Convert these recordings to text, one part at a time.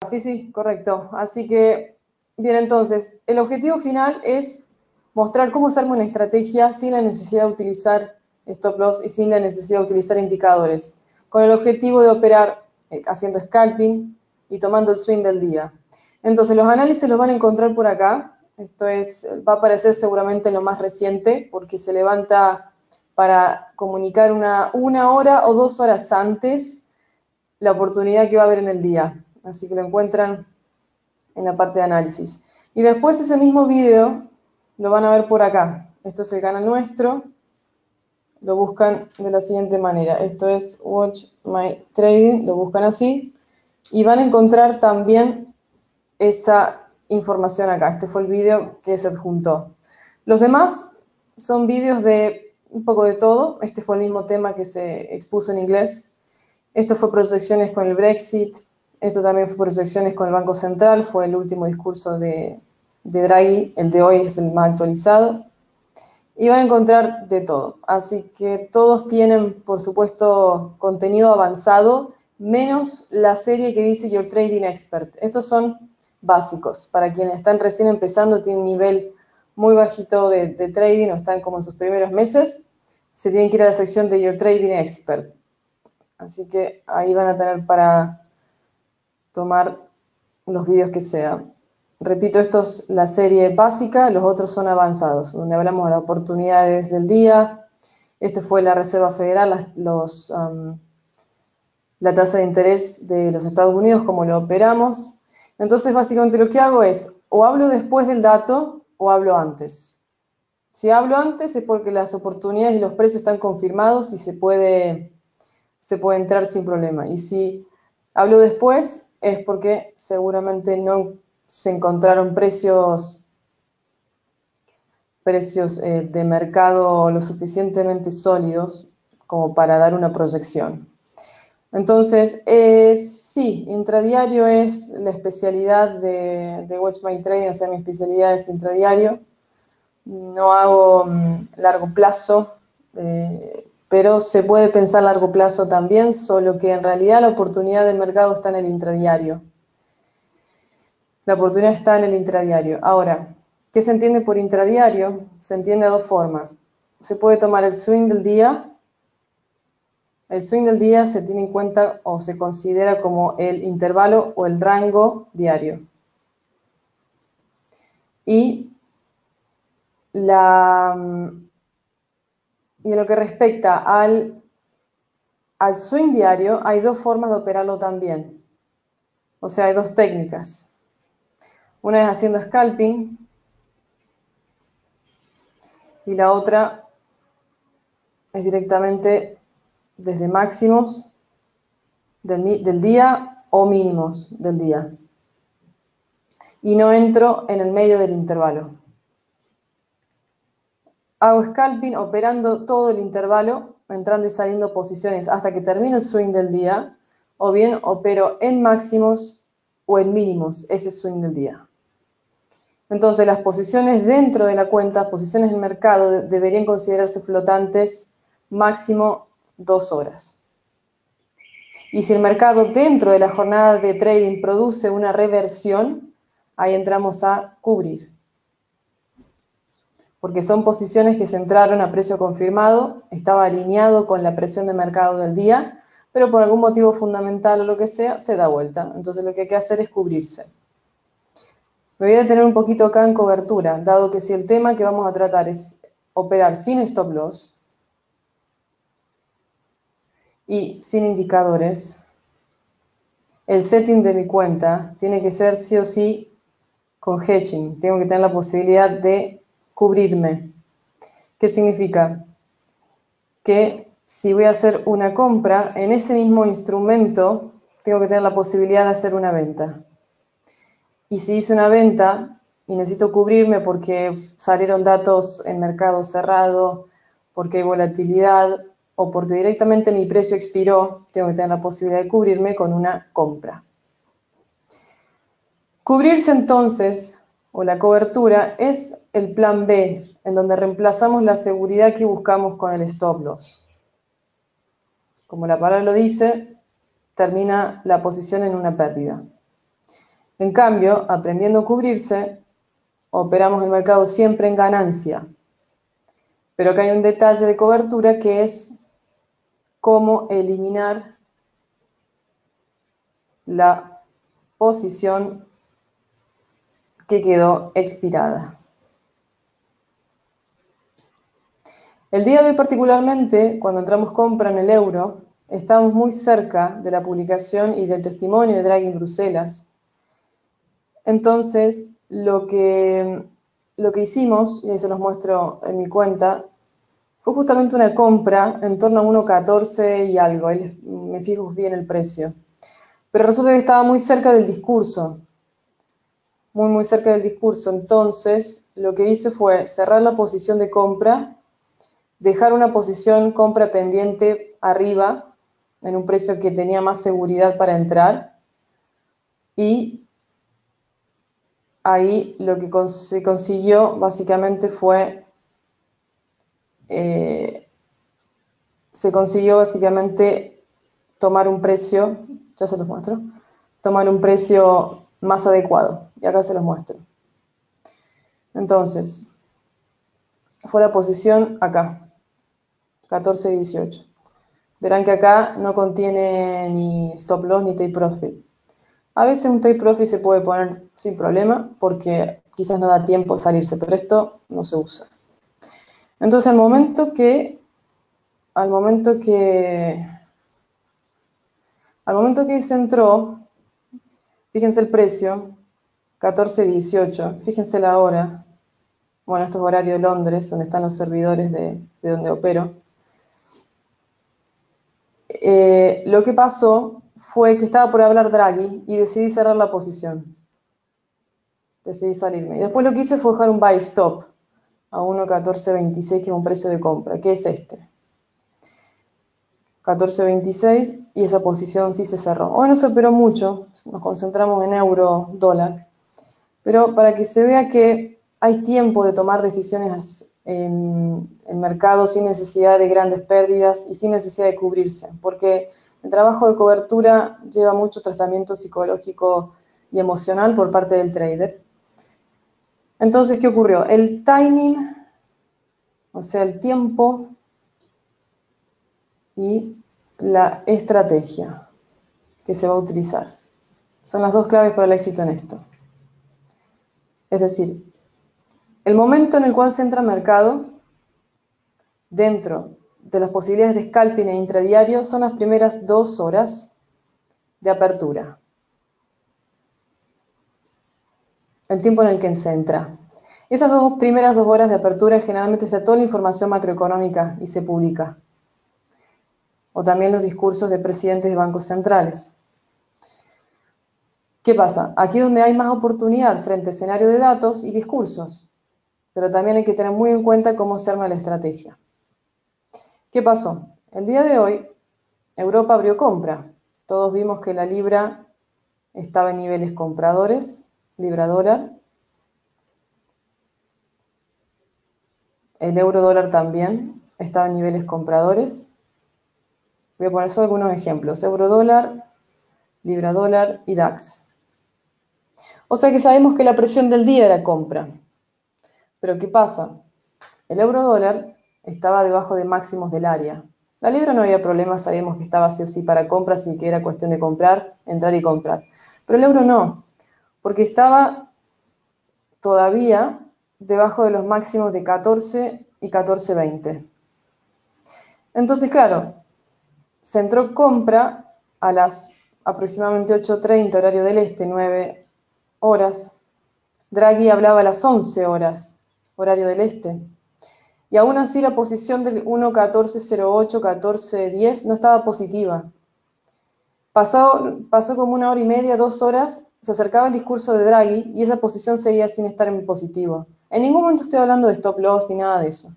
Sí, sí, correcto. Así que, bien, entonces, el objetivo final es mostrar cómo se arma una estrategia sin la necesidad de utilizar stop loss y sin la necesidad de utilizar indicadores, con el objetivo de operar haciendo scalping y tomando el swing del día. Entonces, los análisis los van a encontrar por acá. Esto va a aparecer seguramente en lo más reciente, porque se levanta para comunicar una hora o 2 horas antes la oportunidad que va a haber en el día. Así que lo encuentran en la parte de análisis. Y después ese mismo video lo van a ver por acá. Esto es el canal nuestro. Lo buscan de la siguiente manera. Esto es Watch My Trading. Lo buscan así. Y van a encontrar también esa información acá. Este fue el video que se adjuntó. Los demás son vídeos de un poco de todo. Este fue el mismo tema que se expuso en inglés. Esto fue proyecciones con el Brexit. Esto también fue proyecciones con el Banco Central. Fue el último discurso de Draghi. El de hoy es el más actualizado. Y van a encontrar de todo. Así que todos tienen, por supuesto, contenido avanzado, menos la serie que dice Your Trading Expert. Estos son básicos. Para quienes están recién empezando, tienen un nivel muy bajito de trading o están como en sus primeros meses, se tienen que ir a la sección de Your Trading Expert. Así que ahí van a tener para tomar los vídeos que sean. Repito, esto es la serie básica, los otros son avanzados, donde hablamos de las oportunidades del día. Esto fue la Reserva Federal, la tasa de interés de los Estados Unidos, cómo lo operamos. Entonces, básicamente lo que hago es, o hablo después del dato, o hablo antes. Si hablo antes es porque las oportunidades y los precios están confirmados y se puede entrar sin problema. Y si hablo después es porque seguramente no se encontraron precios de mercado lo suficientemente sólidos como para dar una proyección. Entonces, sí, intradiario es la especialidad de Watch My Trading, o sea, mi especialidad es intradiario. No hago largo plazo, pero se puede pensar a largo plazo también, solo que en realidad la oportunidad del mercado está en el intradiario. La oportunidad está en el intradiario. Ahora, ¿qué se entiende por intradiario? Se entiende de dos formas. Se puede tomar el swing del día. El swing del día se tiene en cuenta o se considera como el intervalo o el rango diario. Y en lo que respecta al swing diario, hay dos formas de operarlo también. O sea, hay dos técnicas. Una es haciendo scalping y la otra es directamente desde máximos del día o mínimos del día. Y no entro en el medio del intervalo. Hago scalping operando todo el intervalo, entrando y saliendo posiciones hasta que termine el swing del día, o bien opero en máximos o en mínimos ese swing del día. Entonces, las posiciones dentro de la cuenta, posiciones en mercado, deberían considerarse flotantes máximo 2 horas. Y si el mercado dentro de la jornada de trading produce una reversión, ahí entramos a cubrir. Porque son posiciones que se entraron a precio confirmado, estaba alineado con la presión de mercado del día, pero por algún motivo fundamental o lo que sea, se da vuelta. Entonces lo que hay que hacer es cubrirse. Me voy a detener un poquito acá en cobertura, dado que si el tema que vamos a tratar es operar sin stop loss y sin indicadores, el setting de mi cuenta tiene que ser sí o sí con hedging. Tengo que tener la posibilidad de cubrirme. ¿Qué significa? Que si voy a hacer una compra, en ese mismo instrumento tengo que tener la posibilidad de hacer una venta. Y si hice una venta y necesito cubrirme porque salieron datos en mercado cerrado, porque hay volatilidad o porque directamente mi precio expiró, tengo que tener la posibilidad de cubrirme con una compra. Cubrirse entonces, o la cobertura, es el plan B, en donde reemplazamos la seguridad que buscamos con el stop loss. Como la palabra lo dice, termina la posición en una pérdida. En cambio, aprendiendo a cubrirse, operamos el mercado siempre en ganancia. Pero acá hay un detalle de cobertura que es cómo eliminar la posición que quedó expirada. El día de hoy particularmente, cuando entramos compra en el euro, estamos muy cerca de la publicación y del testimonio de Draghi en Bruselas. Entonces, lo que hicimos, y ahí se los muestro en mi cuenta, fue justamente una compra en torno a 1.14 y algo, ahí me fijo bien el precio. Pero resulta que estaba muy cerca del discurso, muy cerca del discurso. Entonces, lo que hice fue cerrar la posición de compra, dejar una posición compra pendiente arriba, en un precio que tenía más seguridad para entrar, y ahí lo que se consiguió básicamente fue, tomar un precio, ya se los muestro, tomar un precio más adecuado, y acá se los muestro. Entonces, fue la posición acá, 14.18. Verán que acá no contiene ni stop loss ni take profit. A veces un take profit se puede poner sin problema porque quizás no da tiempo salirse, pero esto no se usa. Entonces, al momento que se entró, fíjense el precio, 14.18, fíjense la hora. Bueno, esto es horario de Londres, donde están los servidores de donde opero. Lo que pasó fue que estaba por hablar Draghi y decidí cerrar la posición. Decidí salirme. Y después lo que hice fue dejar un buy stop a 1.1426, que es un precio de compra, que es este. 14.26 y esa posición sí se cerró. Hoy no se operó mucho, nos concentramos en euro, dólar. Pero para que se vea que hay tiempo de tomar decisiones en mercado sin necesidad de grandes pérdidas y sin necesidad de cubrirse, porque el trabajo de cobertura lleva mucho tratamiento psicológico y emocional por parte del trader. Entonces, ¿qué ocurrió? El timing, o sea, el tiempo y la estrategia que se va a utilizar son las dos claves para el éxito en esto. Es decir, el momento en el cual se entra al mercado, dentro de las posibilidades de scalping e intradiario, son las primeras 2 horas de apertura. El tiempo en el que se entra. Esas primeras 2 horas de apertura generalmente está toda la información macroeconómica y se publica. O también los discursos de presidentes de bancos centrales. ¿Qué pasa? Aquí es donde hay más oportunidad frente a escenario de datos y discursos. Pero también hay que tener muy en cuenta cómo se arma la estrategia. ¿Qué pasó? El día de hoy, Europa abrió compra. Todos vimos que la libra estaba en niveles compradores, libra-dólar. El euro-dólar también estaba en niveles compradores. Voy a poner solo algunos ejemplos. Euro-dólar, libra-dólar y DAX. O sea que sabemos que la presión del día era compra. Pero ¿qué pasa? El euro-dólar estaba debajo de máximos del área. La libra no había problema, sabíamos que estaba sí o sí para compras y que era cuestión de comprar, entrar y comprar. Pero el euro no, porque estaba todavía debajo de los máximos de 14 y 14.20. Entonces, claro, se entró compra a las aproximadamente 8:30 horario del este, 9 horas. Draghi hablaba a las 11 horas horario del este. Y aún así la posición del 1.1408, 14.10 no estaba positiva. Pasó como 1 hora y media, 2 horas, se acercaba el discurso de Draghi y esa posición seguía sin estar en positivo. En ningún momento estoy hablando de stop loss ni nada de eso.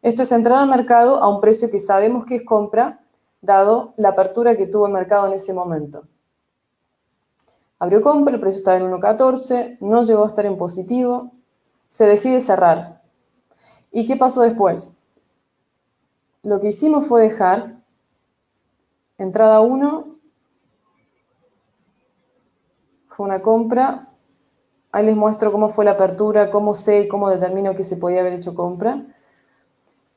Esto es entrar al mercado a un precio que sabemos que es compra, dado la apertura que tuvo el mercado en ese momento. Abrió compra, el precio estaba en 1.14, no llegó a estar en positivo, se decide cerrar. ¿Y qué pasó después? Lo que hicimos fue dejar entrada 1, fue una compra. Ahí les muestro cómo fue la apertura, cómo sé y cómo determino que se podía haber hecho compra.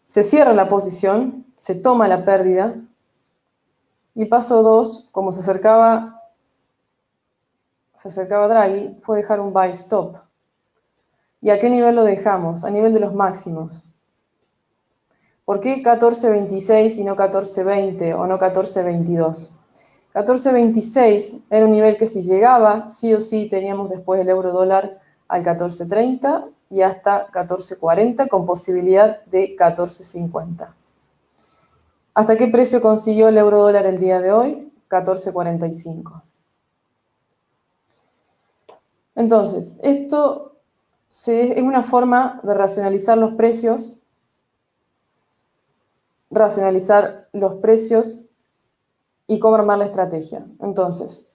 Se cierra la posición, se toma la pérdida. Y paso 2, como se acercaba Draghi, fue dejar un buy stop. ¿Y a qué nivel lo dejamos? A nivel de los máximos. ¿Por qué 14.26 y no 14.20 o no 14.22? 14.26 era un nivel que si llegaba, sí o sí teníamos después el euro dólar al 14.30 y hasta 14.40 con posibilidad de 14.50. ¿Hasta qué precio consiguió el euro dólar el día de hoy? 14.45. Entonces, esto es una forma de racionalizar los precios y cómo armar la estrategia. Entonces,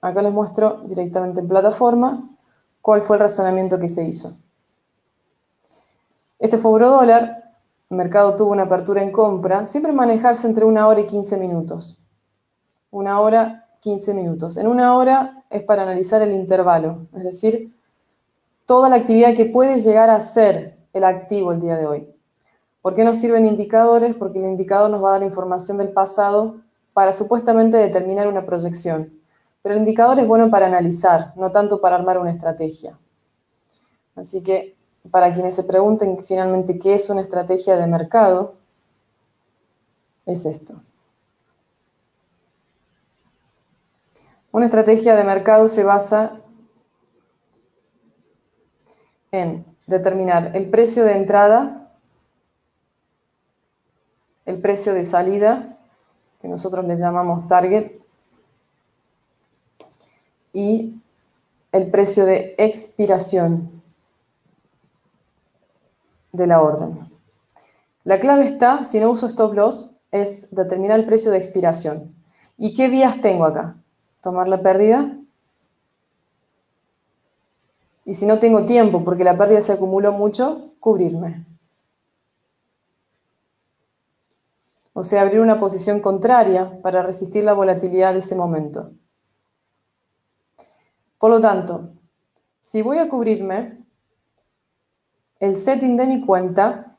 acá les muestro directamente en plataforma cuál fue el razonamiento que se hizo. Este fue euro dólar, el mercado tuvo una apertura en compra, siempre manejarse entre 1 hora y 15 minutos. 1 hora, 15 minutos. En 1 hora es para analizar el intervalo, es decir, toda la actividad que puede llegar a ser el activo el día de hoy. ¿Por qué nos sirven indicadores? Porque el indicador nos va a dar información del pasado para supuestamente determinar una proyección. Pero el indicador es bueno para analizar, no tanto para armar una estrategia. Así que, para quienes se pregunten finalmente qué es una estrategia de mercado, es esto. Una estrategia de mercado se basa en determinar el precio de entrada, el precio de salida, que nosotros le llamamos target, y el precio de expiración de la orden. La clave está, si no uso stop loss, es determinar el precio de expiración. ¿Y qué vías tengo acá? Tomar la pérdida. Y si no tengo tiempo, porque la pérdida se acumuló mucho, cubrirme. O sea, abrir una posición contraria para resistir la volatilidad de ese momento. Por lo tanto, si voy a cubrirme, el setting de mi cuenta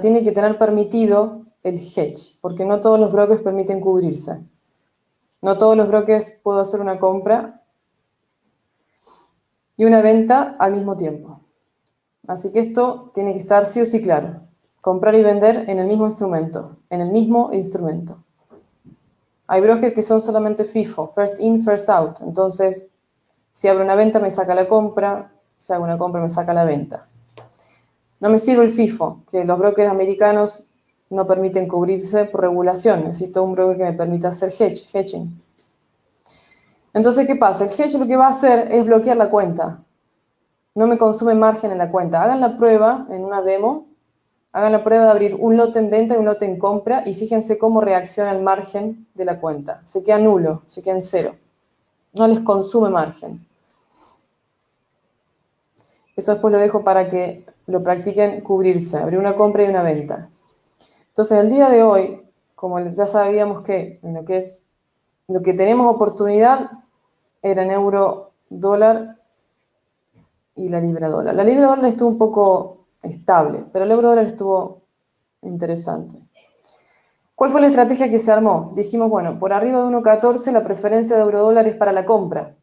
tiene que tener permitido el hedge, porque no todos los brokers permiten cubrirse. No todos los brokers puedo hacer una compra y una venta al mismo tiempo. Así que esto tiene que estar sí o sí claro. Comprar y vender en el mismo instrumento, Hay brokers que son solamente FIFO, first in, first out. Entonces, si abro una venta me saca la compra, si hago una compra me saca la venta. No me sirve el FIFO, que los brokers americanos no permiten cubrirse por regulación. Necesito un broker que me permita hacer hedging. Entonces, ¿qué pasa? El hedge lo que va a hacer es bloquear la cuenta. No me consume margen en la cuenta. Hagan la prueba en una demo. Hagan la prueba de abrir un lote en venta y un lote en compra y fíjense cómo reacciona el margen de la cuenta. Se queda nulo, se queda en cero. No les consume margen. Eso después lo dejo para que lo practiquen cubrirse, abrir una compra y una venta. Entonces, el día de hoy, como ya sabíamos que en lo que tenemos oportunidad era en euro dólar y la libra dólar. La libra dólar estuvo un poco estable, pero el euro dólar estuvo interesante. ¿Cuál fue la estrategia que se armó? Dijimos, bueno, por arriba de 1.14 la preferencia de euro dólar es para la compra.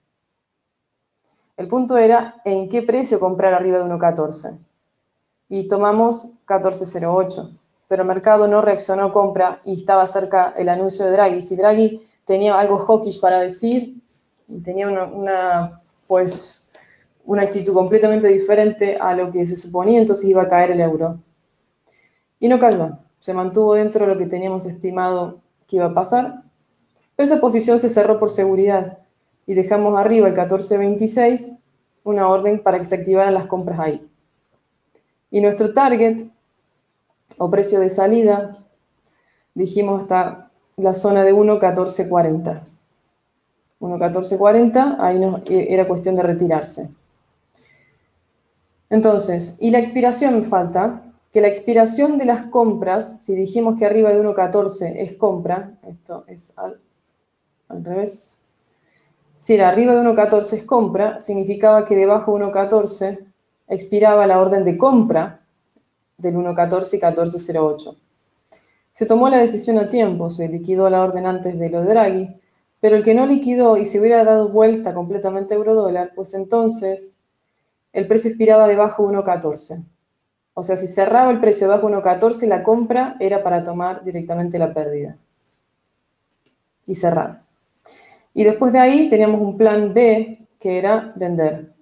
El punto era en qué precio comprar arriba de 1.14. Y tomamos 14.08. Pero el mercado no reaccionó compra y estaba cerca el anuncio de Draghi. Si Draghi tenía algo hawkish para decir, y tenía una actitud completamente diferente a lo que se suponía, entonces iba a caer el euro. Y no cayó, se mantuvo dentro de lo que teníamos estimado que iba a pasar, pero esa posición se cerró por seguridad y dejamos arriba el 14.26 una orden para que se activaran las compras ahí. Y nuestro target o precio de salida dijimos hasta la zona de 1.1440. 1.1440, ahí era cuestión de retirarse. Entonces, y la expiración me falta, que la expiración de las compras, si dijimos que arriba de 1.14 es compra, esto es al revés, Si era arriba de 1.14 es compra, significaba que debajo de 1.14 expiraba la orden de compra del 1.14 y 14.08. Se tomó la decisión a tiempo, se liquidó la orden antes de lo de Draghi, pero el que no liquidó y se hubiera dado vuelta completamente a eurodólar, pues entonces el precio expiraba debajo de 1.14. O sea, si cerraba el precio debajo de 1.14, la compra era para tomar directamente la pérdida y cerrar. Y después de ahí teníamos un plan B, que era vender.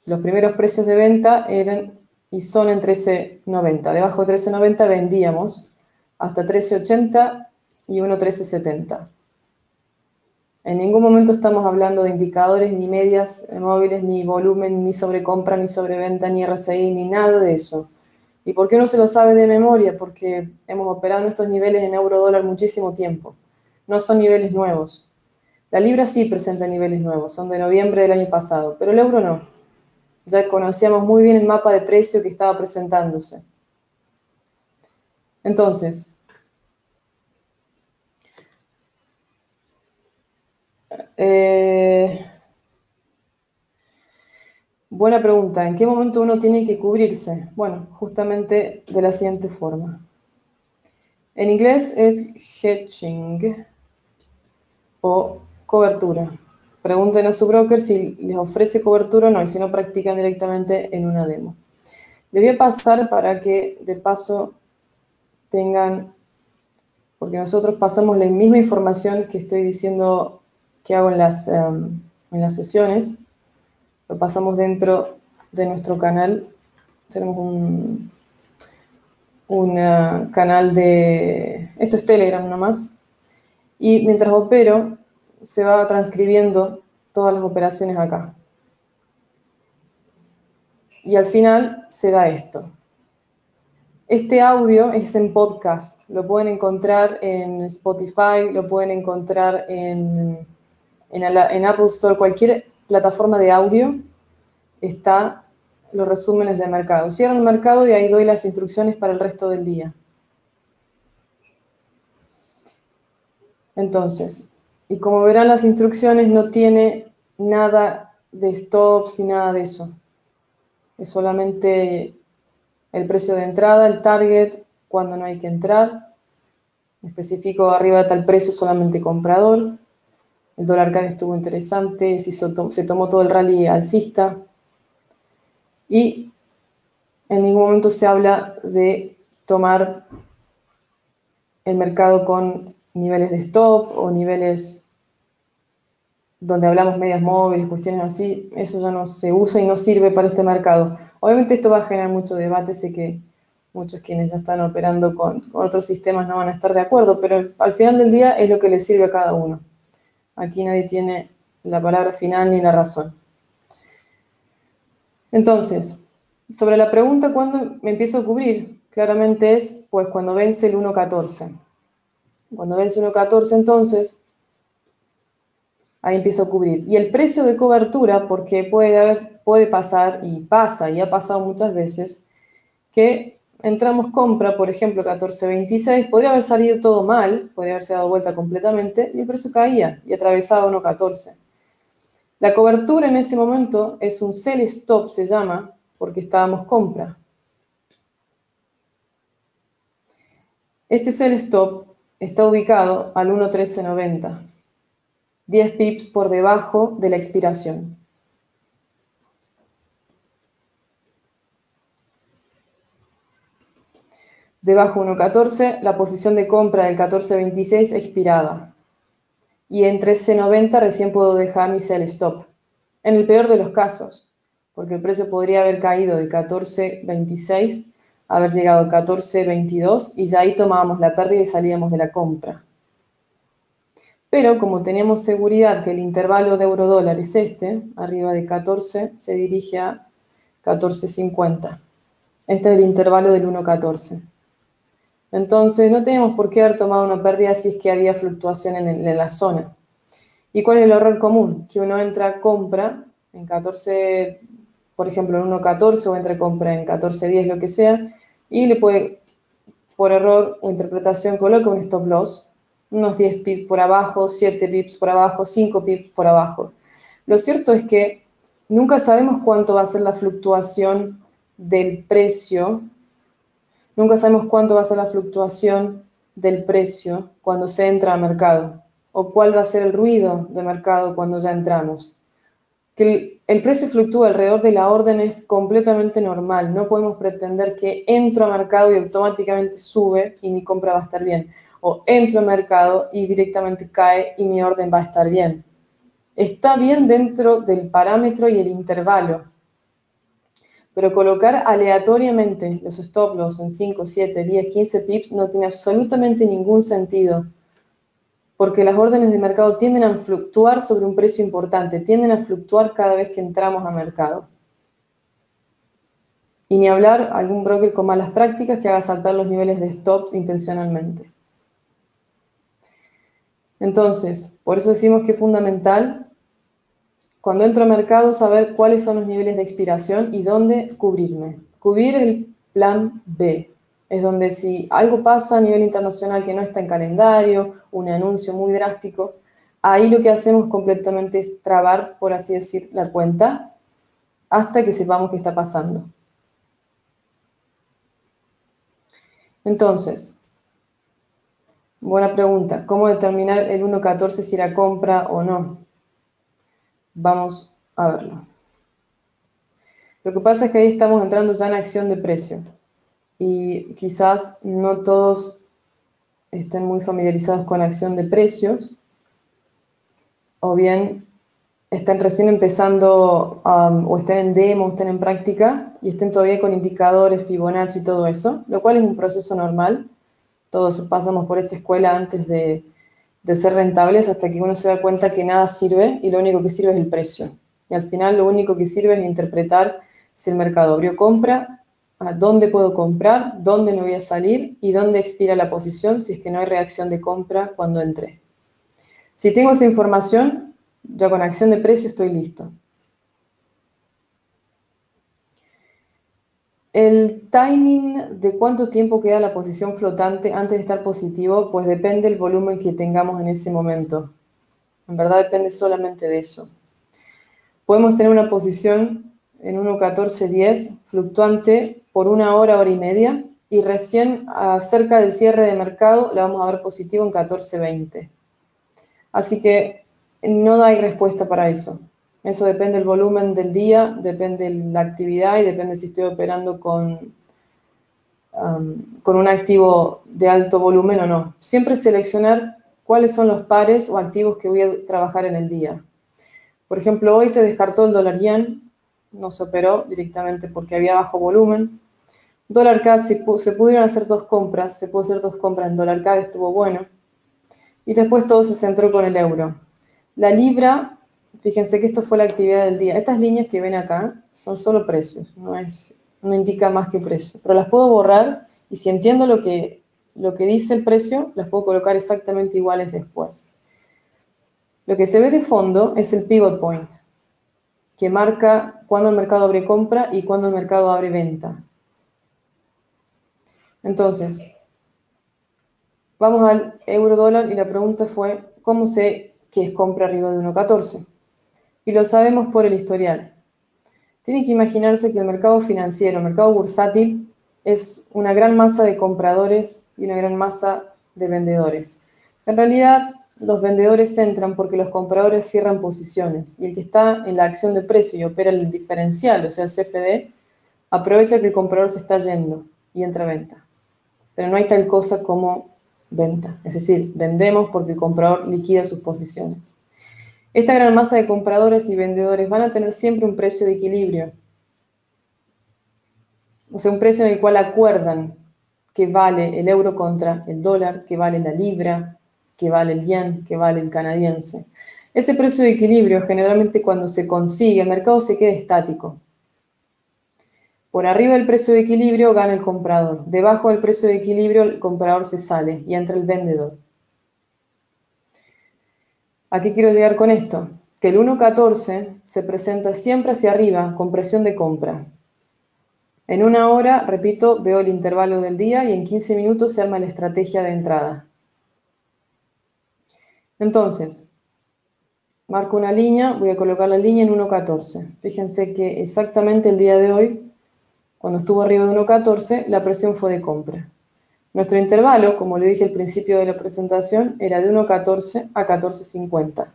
Los primeros precios de venta eran y son en 13.90. Debajo de 13.90 vendíamos hasta 13.80 y 1.1370. En ningún momento estamos hablando de indicadores, ni medias móviles, ni volumen, ni sobrecompra, ni sobreventa, ni RSI, ni nada de eso. ¿Y por qué no se lo sabe de memoria? Porque hemos operado en estos niveles en euro-dólar muchísimo tiempo. No son niveles nuevos. La libra sí presenta niveles nuevos, son de noviembre del año pasado, pero el euro no. Ya conocíamos muy bien el mapa de precio que estaba presentándose. Entonces, buena pregunta. ¿En qué momento uno tiene que cubrirse? Bueno, justamente de la siguiente forma. En inglés es hedging o cobertura. Pregunten a su broker si les ofrece cobertura o no, y si no, practican directamente en una demo. Les voy a pasar para que de paso tengan, porque nosotros pasamos la misma información que estoy diciendo que hago en las sesiones, lo pasamos dentro de nuestro canal. Tenemos un canal de, esto es Telegram nomás, y mientras opero se va transcribiendo todas las operaciones acá. Y al final se da esto. Este audio es en podcast, lo pueden encontrar en Spotify, lo pueden encontrar en Apple Store, cualquier plataforma de audio está los resúmenes de mercado. Cierro el mercado y ahí doy las instrucciones para el resto del día. Entonces, y como verán las instrucciones no tiene nada de stops ni nada de eso. Es solamente el precio de entrada, el target, cuando no hay que entrar. Específico arriba de tal precio solamente comprador. El dólar CAD estuvo interesante, se tomó todo el rally alcista. Y en ningún momento se habla de tomar el mercado con niveles de stop o niveles donde hablamos medias móviles, cuestiones así. Eso ya no se usa y no sirve para este mercado. Obviamente esto va a generar mucho debate, sé que muchos quienes ya están operando con otros sistemas no van a estar de acuerdo, pero al final del día es lo que le sirve a cada uno. Aquí nadie tiene la palabra final ni la razón. Entonces, sobre la pregunta ¿cuándo me empiezo a cubrir? Claramente es pues cuando vence el 1.14. Cuando vence 1.14 entonces, ahí empiezo a cubrir. Y el precio de cobertura, porque puede pasar y pasa y ha pasado muchas veces, que entramos compra, por ejemplo, 14.26, podría haber salido todo mal, podría haberse dado vuelta completamente y el precio caía y atravesaba 1.14. La cobertura en ese momento es un sell stop, se llama, porque estábamos compra. Este sell stop está ubicado al 1.1390, 10 pips por debajo de la expiración. Debajo 1.14, la posición de compra del 14.26 expirada. Y en 13.90 recién puedo dejar mi sell stop. En el peor de los casos, porque el precio podría haber caído de 14.26, haber llegado a 14.22 y ya ahí tomábamos la pérdida y salíamos de la compra. Pero como tenemos seguridad que el intervalo de euro-dólar es este, arriba de 14, se dirige a 14.50. Este es el intervalo del 1.14. Entonces no tenemos por qué haber tomado una pérdida si es que había fluctuación en la zona. ¿Y cuál es el error común? Que uno entra a compra en 14, por ejemplo en 1.14 o entra a compra en 14.10, lo que sea, y le puede, por error o interpretación, coloca un stop loss. unos 10 pips por abajo, 7 pips por abajo, 5 pips por abajo. Lo cierto es que nunca sabemos cuánto va a ser la fluctuación del precio, nunca sabemos cuánto va a ser la fluctuación del precio cuando se entra al mercado, o cuál va a ser el ruido de mercado cuando ya entramos. Que el precio fluctúa alrededor de la orden es completamente normal. No podemos pretender que entro a mercado y automáticamente sube y mi compra va a estar bien. O entro a mercado y directamente cae y mi orden va a estar bien. Está bien dentro del parámetro y el intervalo. Pero colocar aleatoriamente los stop loss en 5, 7, 10, 15 pips no tiene absolutamente ningún sentido. Porque las órdenes de mercado tienden a fluctuar sobre un precio importante, tienden a fluctuar cada vez que entramos a mercado. Y ni hablar algún broker con malas prácticas que haga saltar los niveles de stops intencionalmente. Entonces, por eso decimos que es fundamental, cuando entro a mercado, saber cuáles son los niveles de expiración y dónde cubrirme. Cubrir el plan B. Es donde si algo pasa a nivel internacional que no está en calendario, un anuncio muy drástico, ahí lo que hacemos completamente es trabar, por así decir, la cuenta hasta que sepamos qué está pasando. Entonces, buena pregunta. ¿Cómo determinar el 1.14 si era compra o no? Vamos a verlo. Lo que pasa es que ahí estamos entrando ya en acción de precio. Y quizás no todos estén muy familiarizados con acción de precios, o bien estén recién empezando o estén en demo, o estén en práctica y estén todavía con indicadores, Fibonacci y todo eso, lo cual es un proceso normal. Todos pasamos por esa escuela antes de ser rentables hasta que uno se da cuenta que nada sirve y lo único que sirve es el precio. Y al final lo único que sirve es interpretar si el mercado abrió compra, a dónde puedo comprar, dónde me voy a salir y dónde expira la posición si es que no hay reacción de compra cuando entré. Si tengo esa información, ya con acción de precio estoy listo. El timing de cuánto tiempo queda la posición flotante antes de estar positivo, pues depende del volumen que tengamos en ese momento. En verdad depende solamente de eso. Podemos tener una posición en 1.1410 fluctuante por 1 hora, hora y media, y recién cerca del cierre de mercado la vamos a ver positivo en 14.20. Así que no hay respuesta para eso. Eso depende del volumen del día, depende de la actividad y depende si estoy operando con un activo de alto volumen o no. Siempre seleccionar cuáles son los pares o activos que voy a trabajar en el día. Por ejemplo, hoy se descartó el dólar yen, no se operó directamente porque había bajo volumen. Dólar CAD se pudieron hacer dos compras, se pudo hacer dos compras en dólar CAD, estuvo bueno. Y después todo se centró con el euro. La libra, fíjense que esto fue la actividad del día. Estas líneas que ven acá son solo precios, no indica más que precio. Pero las puedo borrar y si entiendo lo que dice el precio, las puedo colocar exactamente iguales después. Lo que se ve de fondo es el pivot point, que marca cuándo el mercado abre compra y cuándo el mercado abre venta. Entonces, vamos al euro dólar y la pregunta fue, ¿cómo sé que es compra arriba de 1.14? Y lo sabemos por el historial. Tienen que imaginarse que el mercado financiero, el mercado bursátil, es una gran masa de compradores y una gran masa de vendedores. En realidad, los vendedores entran porque los compradores cierran posiciones y el que está en la acción de precio y opera el diferencial, o sea, el CFD, aprovecha que el comprador se está yendo y entra a venta. Pero no hay tal cosa como venta, es decir, vendemos porque el comprador liquida sus posiciones. Esta gran masa de compradores y vendedores van a tener siempre un precio de equilibrio, o sea, un precio en el cual acuerdan que vale el euro contra el dólar, que vale la libra, que vale el yen, que vale el canadiense. Ese precio de equilibrio generalmente cuando se consigue, el mercado se queda estático. Por arriba del precio de equilibrio gana el comprador, debajo del precio de equilibrio el comprador se sale y entra el vendedor. ¿A qué quiero llegar con esto? Que el 1.14 se presenta siempre hacia arriba con presión de compra. En 1 hora, repito, veo el intervalo del día y en 15 minutos se arma la estrategia de entrada. Entonces, marco una línea, voy a colocar la línea en 1.14. Fíjense que exactamente el día de hoy, cuando estuvo arriba de 1.14, la presión fue de compra. Nuestro intervalo, como le dije al principio de la presentación, era de 1.14 a 14.50.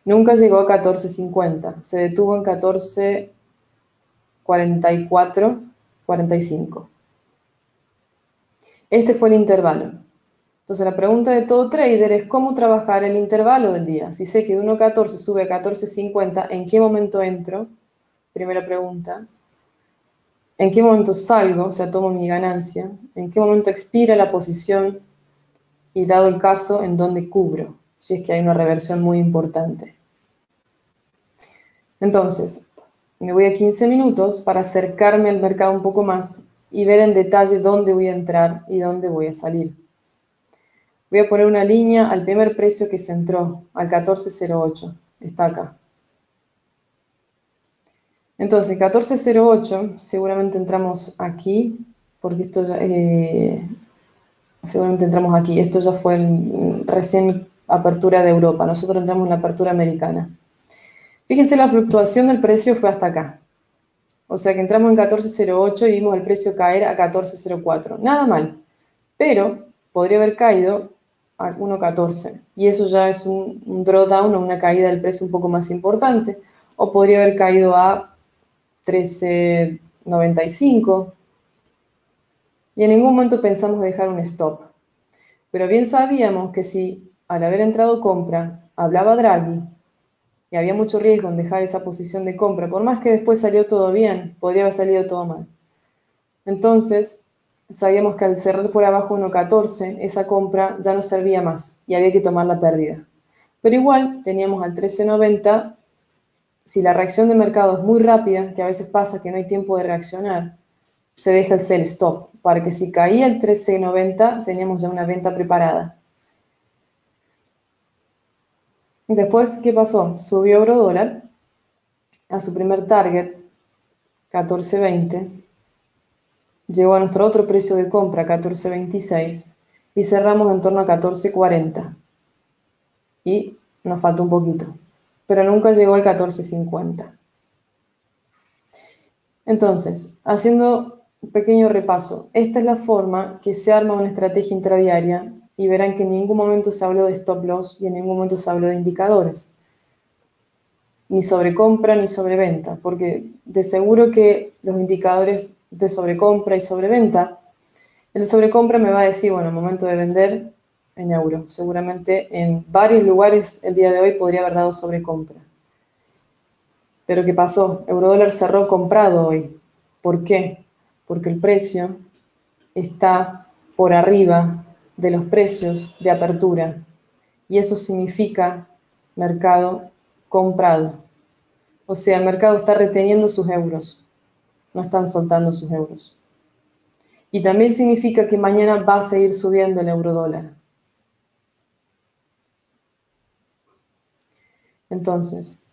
Nunca llegó a 14.50, se detuvo en 14.44, 45. Este fue el intervalo. Entonces la pregunta de todo trader es cómo trabajar el intervalo del día. Si sé que de 1.14 sube a 14.50, ¿en qué momento entro? Primera pregunta. ¿En qué momento salgo? O sea, tomo mi ganancia. ¿En qué momento expira la posición? Y dado el caso, ¿en dónde cubro? Si es que hay una reversión muy importante. Entonces, me voy a 15 minutos para acercarme al mercado un poco más y ver en detalle dónde voy a entrar y dónde voy a salir. Voy a poner una línea al primer precio que se entró, al 14.08. Está acá. Entonces, 14.08, seguramente entramos aquí, porque esto ya, seguramente entramos aquí. Esto ya fue recién apertura de Europa. Nosotros entramos en la apertura americana. Fíjense, la fluctuación del precio fue hasta acá. O sea que entramos en 14.08 y vimos el precio caer a 14.04. Nada mal, pero podría haber caído a 1.14 y eso ya es un drawdown o una caída del precio un poco más importante. O podría haber caído a 13.95 y en ningún momento pensamos dejar un stop. Pero bien sabíamos que si al haber entrado compra hablaba Draghi y había mucho riesgo en dejar esa posición de compra, por más que después salió todo bien, podría haber salido todo mal. Entonces, sabíamos que al cerrar por abajo 1.14, esa compra ya no servía más y había que tomar la pérdida. Pero igual teníamos al 13.90, si la reacción de mercado es muy rápida, que a veces pasa que no hay tiempo de reaccionar, se deja el sell stop, para que si caía el 13.90 teníamos ya una venta preparada. Después, ¿qué pasó? Subió euro dólar a su primer target, 14.20, llegó a nuestro otro precio de compra, 14.26, y cerramos en torno a 14.40. Y nos falta un poquito, pero nunca llegó al 14.50. Entonces, haciendo un pequeño repaso, esta es la forma que se arma una estrategia intradiaria y verán que en ningún momento se habló de stop loss y en ningún momento se habló de indicadores, ni sobre compra ni sobre venta, porque de seguro que los indicadores de sobrecompra y sobreventa, el de sobrecompra me va a decir, bueno, momento de vender en euro. Seguramente en varios lugares el día de hoy podría haber dado sobrecompra. Pero ¿qué pasó? Eurodólar cerró comprado hoy. ¿Por qué? Porque el precio está por arriba de los precios de apertura. Y eso significa mercado comprado. O sea, el mercado está reteniendo sus euros. No están soltando sus euros. Y también significa que mañana va a seguir subiendo el eurodólar. Entonces,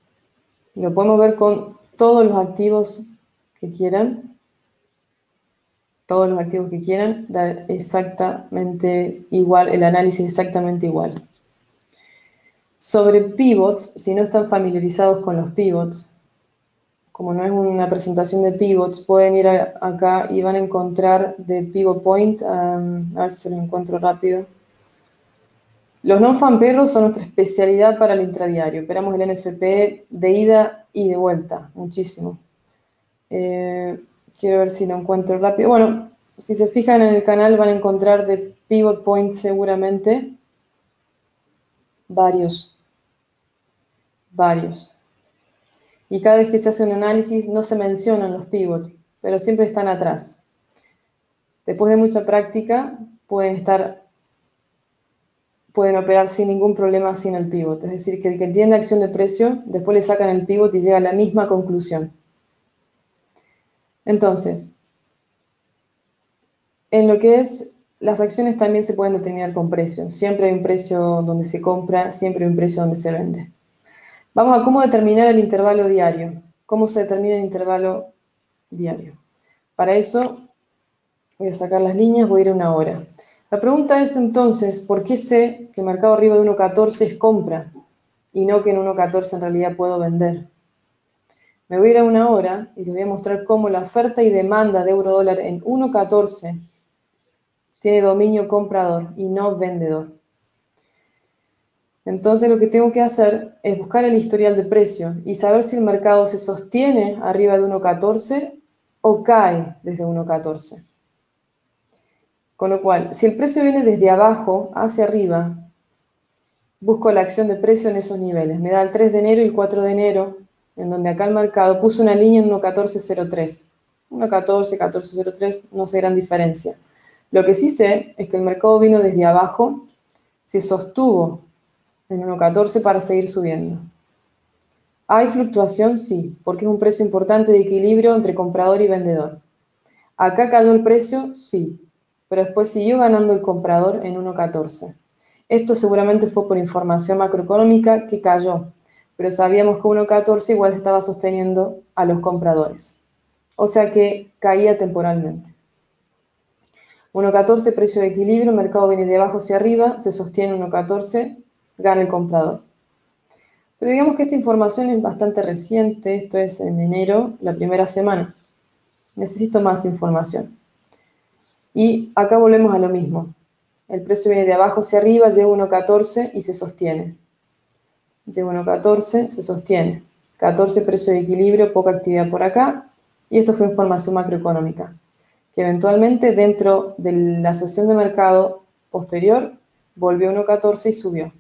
lo podemos ver con todos los activos que quieran. Todos los activos que quieran, da exactamente igual, el análisis exactamente igual. Sobre pivots, si no están familiarizados con los pivots, como no es una presentación de pivots, pueden ir acá y van a encontrar de Pivot Point, a ver si lo encuentro rápido. Los non-fan payrolls son nuestra especialidad para el intradiario. Operamos el NFP de ida y de vuelta, muchísimo. Quiero ver si lo encuentro rápido. Bueno, si se fijan en el canal van a encontrar de Pivot Point seguramente varios. Y cada vez que se hace un análisis no se mencionan los pivots, pero siempre están atrás. Después de mucha práctica pueden operar sin ningún problema sin el pivot. Es decir, que el que entiende acción de precio, después le sacan el pivot y llega a la misma conclusión. Entonces, en lo que es las acciones también se pueden determinar con precios. Siempre hay un precio donde se compra, siempre hay un precio donde se vende. Vamos a cómo determinar el intervalo diario. ¿Cómo se determina el intervalo diario? Para eso voy a sacar las líneas, voy a ir a una hora. La pregunta es entonces, ¿por qué sé que el mercado arriba de 1.14 es compra y no que en 1.14 en realidad puedo vender? Me voy a ir a una hora y les voy a mostrar cómo la oferta y demanda de euro dólar en 1.14 tiene dominio comprador y no vendedor. Entonces lo que tengo que hacer es buscar el historial de precio y saber si el mercado se sostiene arriba de 1.14 o cae desde 1.14. Con lo cual, si el precio viene desde abajo hacia arriba, busco la acción de precio en esos niveles. Me da el 3 de enero y el 4 de enero, en donde acá el mercado puso una línea en 1.1403. 1.14, 14.03, no hace gran diferencia. Lo que sí sé es que el mercado vino desde abajo, se sostuvo en 1.14 para seguir subiendo. ¿Hay fluctuación? Sí, porque es un precio importante de equilibrio entre comprador y vendedor. ¿Acá cayó el precio? Sí, pero después siguió ganando el comprador en 1.14. Esto seguramente fue por información macroeconómica que cayó, pero sabíamos que 1.14 igual se estaba sosteniendo a los compradores. O sea que caía temporalmente. 1.14, precio de equilibrio, el mercado viene de abajo hacia arriba, se sostiene 1.14, gana el comprador. Pero digamos que esta información es bastante reciente, esto es en enero, la primera semana. Necesito más información. Y acá volvemos a lo mismo. El precio viene de abajo hacia arriba, llega a 1.14 y se sostiene. Llega a 1.14, se sostiene. 14, precio de equilibrio, poca actividad por acá. Y esto fue información macroeconómica, que eventualmente dentro de la sesión de mercado posterior volvió a 1.14 y subió.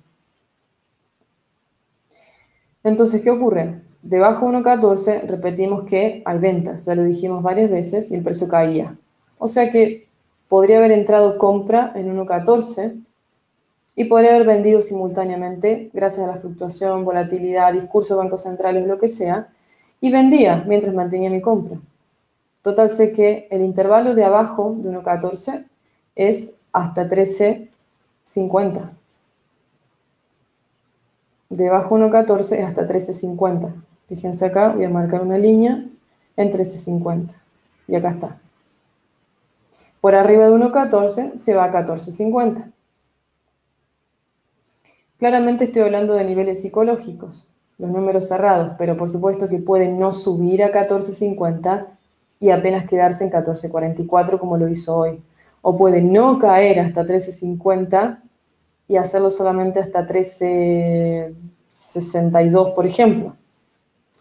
Entonces, ¿qué ocurre? Debajo de 1.14 repetimos que hay ventas, ya lo dijimos varias veces, y el precio caía. O sea que podría haber entrado compra en 1.14 y podría haber vendido simultáneamente gracias a la fluctuación, volatilidad, discurso de bancos centrales, lo que sea, y vendía mientras mantenía mi compra. Total, sé que el intervalo de abajo de 1.14 es hasta 13.50. Debajo 1.14 es hasta 13.50. Fíjense acá, voy a marcar una línea en 13.50. Y acá está. Por arriba de 1.14 se va a 14.50. Claramente estoy hablando de niveles psicológicos, los números cerrados, pero por supuesto que pueden no subir a 14.50 y apenas quedarse en 14.44 como lo hizo hoy. O puede no caer hasta 13.50 y hacerlo solamente hasta 13.62, por ejemplo.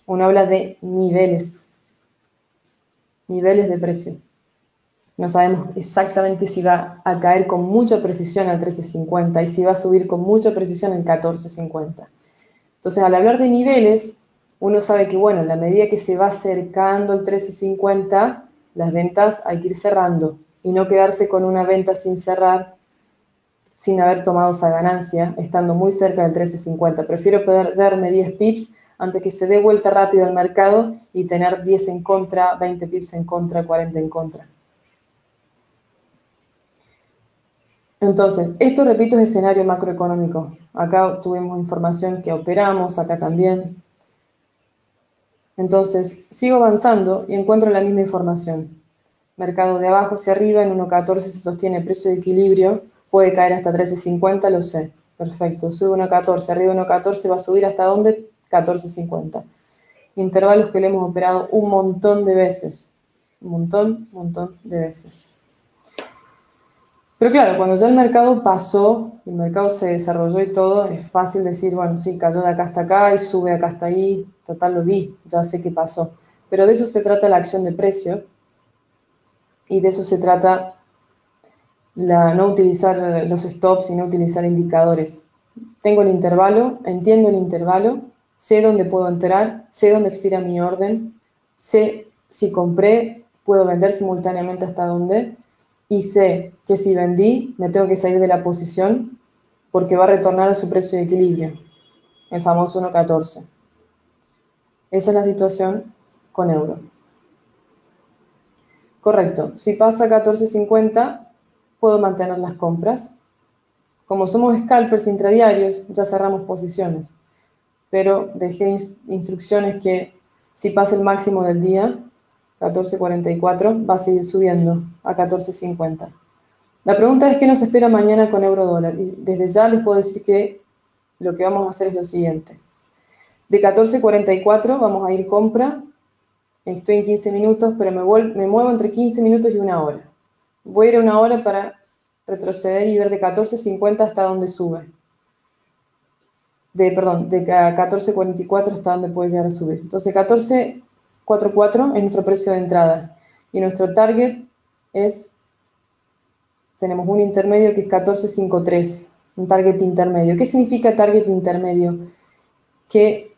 Uno habla de niveles de precio. No sabemos exactamente si va a caer con mucha precisión al 13.50 y si va a subir con mucha precisión al 14.50. Entonces, al hablar de niveles, uno sabe que, bueno, en la medida que se va acercando al 13.50, las ventas hay que ir cerrando y no quedarse con una venta sin cerrar, sin haber tomado esa ganancia, estando muy cerca del 13.50. Prefiero perderme 10 pips antes que se dé vuelta rápido al mercado y tener 10 en contra, 20 pips en contra, 40 en contra. Entonces, esto, repito, es escenario macroeconómico. Acá tuvimos información que operamos, acá también. Entonces, sigo avanzando y encuentro la misma información. Mercado de abajo hacia arriba, en 1.14 se sostiene precio de equilibrio, puede caer hasta 13.50, lo sé. Perfecto, sube 1.14, arriba de 1.14, va a subir hasta ¿dónde? 14.50. Intervalos que le hemos operado un montón de veces. Un montón de veces. Pero claro, cuando ya el mercado pasó, el mercado se desarrolló y todo, es fácil decir, bueno, sí, cayó de acá hasta acá y sube de acá hasta ahí, total lo vi, ya sé qué pasó. Pero de eso se trata la acción de precio y de eso se trata no utilizar los stops y no utilizar indicadores. Tengo el intervalo, entiendo el intervalo, sé dónde puedo entrar, sé dónde expira mi orden, sé si compré, puedo vender simultáneamente hasta dónde, y sé que si vendí me tengo que salir de la posición porque va a retornar a su precio de equilibrio, el famoso 1.14. Esa es la situación con euro. Correcto, si pasa a 14.50 puedo mantener las compras. Como somos scalpers intradiarios, ya cerramos posiciones, pero dejé instrucciones que si pasa el máximo del día, 14.44, va a seguir subiendo a 14.50. La pregunta es qué nos espera mañana con euro dólar. Y desde ya les puedo decir que lo que vamos a hacer es lo siguiente. De 14.44 vamos a ir compra. Estoy en 15 minutos, pero me muevo entre 15 minutos y una hora. Voy a ir a una hora para retroceder y ver de 14.50 hasta donde sube. De 14.44 hasta donde puede llegar a subir. Entonces 14.44 es nuestro precio de entrada. Y nuestro target tenemos un intermedio que es 14.53, un target intermedio. ¿Qué significa target intermedio? Que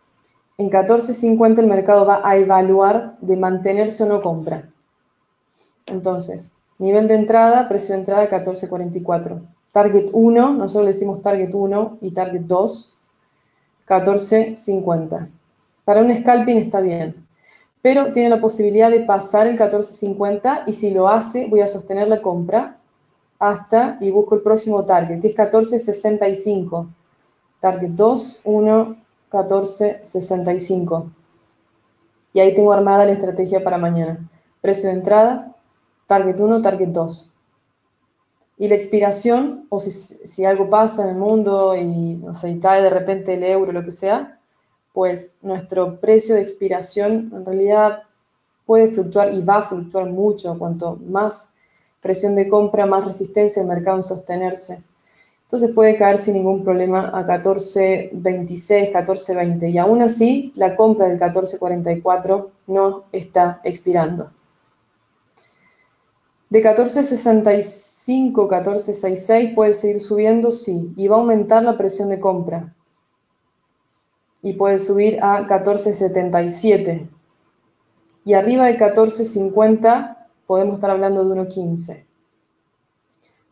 en 14.50 el mercado va a evaluar de mantenerse o no compra. Entonces, nivel de entrada, precio de entrada 14.44. Target 1, nosotros le decimos target 1 y target 2, 14.50. Para un scalping está bien, pero tiene la posibilidad de pasar el 14.50 y si lo hace, voy a sostener la compra hasta y busco el próximo target, que es 14.65. Target 2, 1, 14.65. Y ahí tengo armada la estrategia para mañana. Precio de entrada, target 1, target 2. Y la expiración, o si algo pasa en el mundo y, no sé, y cae de repente el euro, lo que sea, pues nuestro precio de expiración en realidad puede fluctuar y va a fluctuar mucho. Cuanto más presión de compra, más resistencia el mercado en sostenerse. Entonces puede caer sin ningún problema a 14.26, 14.20 y aún así la compra del 14.44 no está expirando. De 14.65, 14.66 puede seguir subiendo, sí, y va a aumentar la presión de compra. Y puede subir a 14.77. Y arriba de 14.50 podemos estar hablando de 1.15.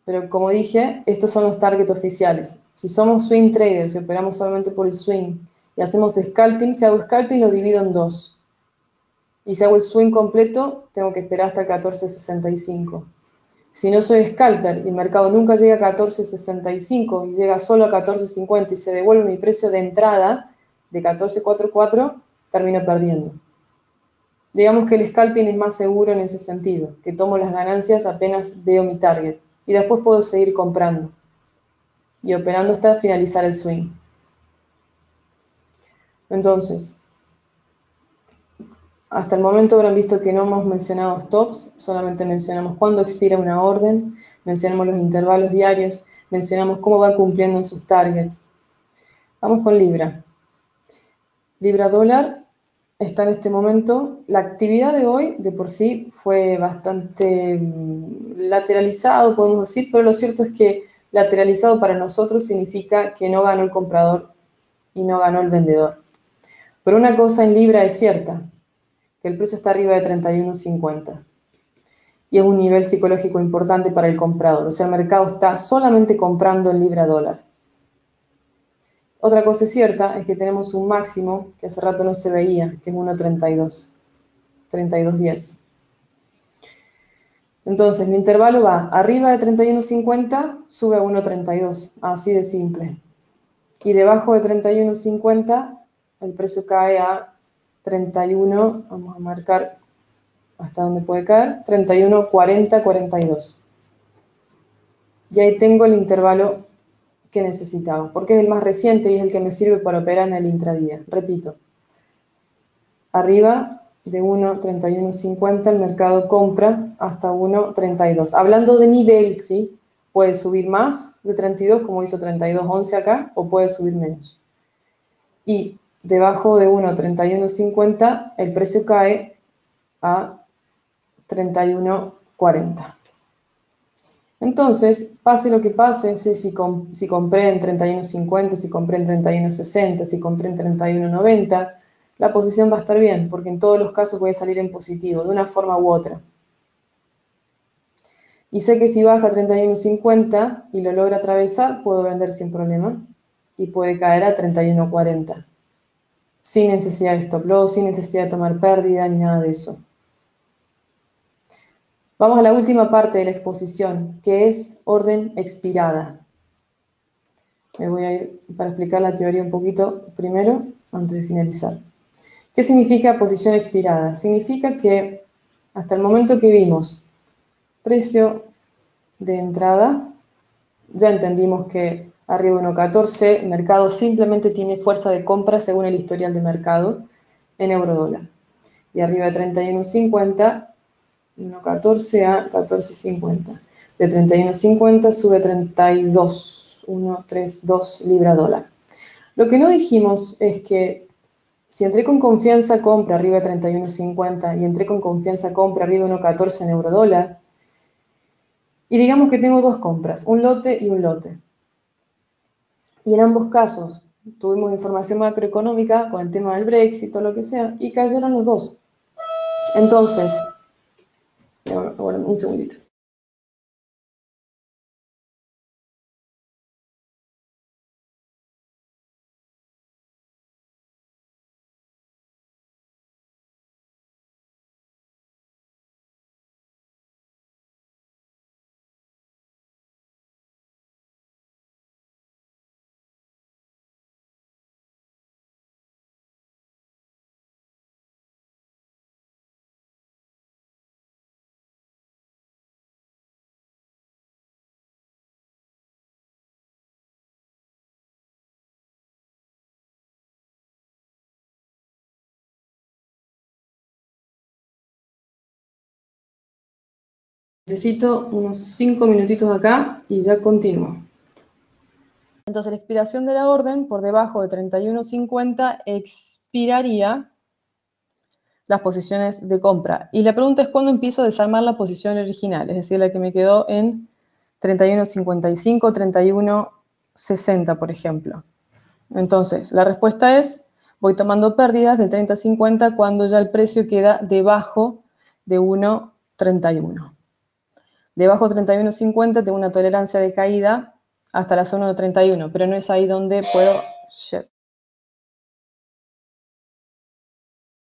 Pero como dije, estos son los targets oficiales. Si somos swing traders y operamos solamente por el swing y hacemos scalping, si hago scalping lo divido en dos. Y si hago el swing completo, tengo que esperar hasta el 14.65. Si no soy scalper y el mercado nunca llega a 14.65 y llega solo a 14.50 y se devuelve mi precio de entrada de 14.44, termino perdiendo. Digamos que el scalping es más seguro en ese sentido, que tomo las ganancias apenas veo mi target y después puedo seguir comprando y operando hasta finalizar el swing. Entonces, hasta el momento habrán visto que no hemos mencionado stops, solamente mencionamos cuándo expira una orden, mencionamos los intervalos diarios, mencionamos cómo va cumpliendo en sus targets. Vamos con Libra. Libra dólar está en este momento. La actividad de hoy de por sí fue bastante lateralizado, podemos decir, pero lo cierto es que lateralizado para nosotros significa que no ganó el comprador y no ganó el vendedor. Pero una cosa en Libra es cierta, que el precio está arriba de 31.50 y es un nivel psicológico importante para el comprador, o sea, el mercado está solamente comprando en Libra dólar. Otra cosa cierta es que tenemos un máximo que hace rato no se veía, que es 1.32, 32.10. Entonces, mi intervalo va arriba de 31.50, sube a 1.32, así de simple. Y debajo de 31.50, el precio cae a 31, vamos a marcar hasta donde puede caer, 31.40, 42. Y ahí tengo el intervalo que necesitaba, porque es el más reciente y es el que me sirve para operar en el intradía. Repito, arriba de 1.3150 el mercado compra hasta 1.32. Hablando de nivel, ¿sí? Puede subir más de 32, como hizo 32.11 acá, o puede subir menos. Y debajo de 1.3150 el precio cae a 31.40. Entonces, pase lo que pase, si compré en 31.50, si compré en 31.60, si compré en 31.90, la posición va a estar bien, porque en todos los casos puede salir en positivo, de una forma u otra. Y sé que si baja a 31.50 y lo logra atravesar, puedo vender sin problema, y puede caer a 31.40, sin necesidad de stop loss, sin necesidad de tomar pérdida, ni nada de eso. Vamos a la última parte de la exposición, que es orden expirada. Me voy a ir para explicar la teoría un poquito primero, antes de finalizar. ¿Qué significa posición expirada? Significa que hasta el momento que vimos precio de entrada. Ya entendimos que arriba de 1.14, el mercado simplemente tiene fuerza de compra según el historial de mercado en euro-dólar. Y arriba de 31.50, 1.14 a 14.50. De 31.50 sube 32, 1.32 libra-dólar. Lo que no dijimos es que si entré con confianza compra arriba de 31.50 y entré con confianza compra arriba de 1.14 en euro-dólar, y digamos que tengo dos compras, un lote y un lote. Y en ambos casos tuvimos información macroeconómica con el tema del Brexit o lo que sea, y cayeron los dos. Entonces, ahora un segundito. Necesito unos 5 minutitos acá y ya continúo. Entonces, la expiración de la orden por debajo de 31.50 expiraría las posiciones de compra. Y la pregunta es cuándo empiezo a desarmar la posición original, es decir, la que me quedó en 31.55, 31.60, por ejemplo. Entonces, la respuesta es, voy tomando pérdidas de 30.50 cuando ya el precio queda debajo de 1.31. Debajo de 31.50 tengo una tolerancia de caída hasta la zona de 31, pero no es ahí donde puedo...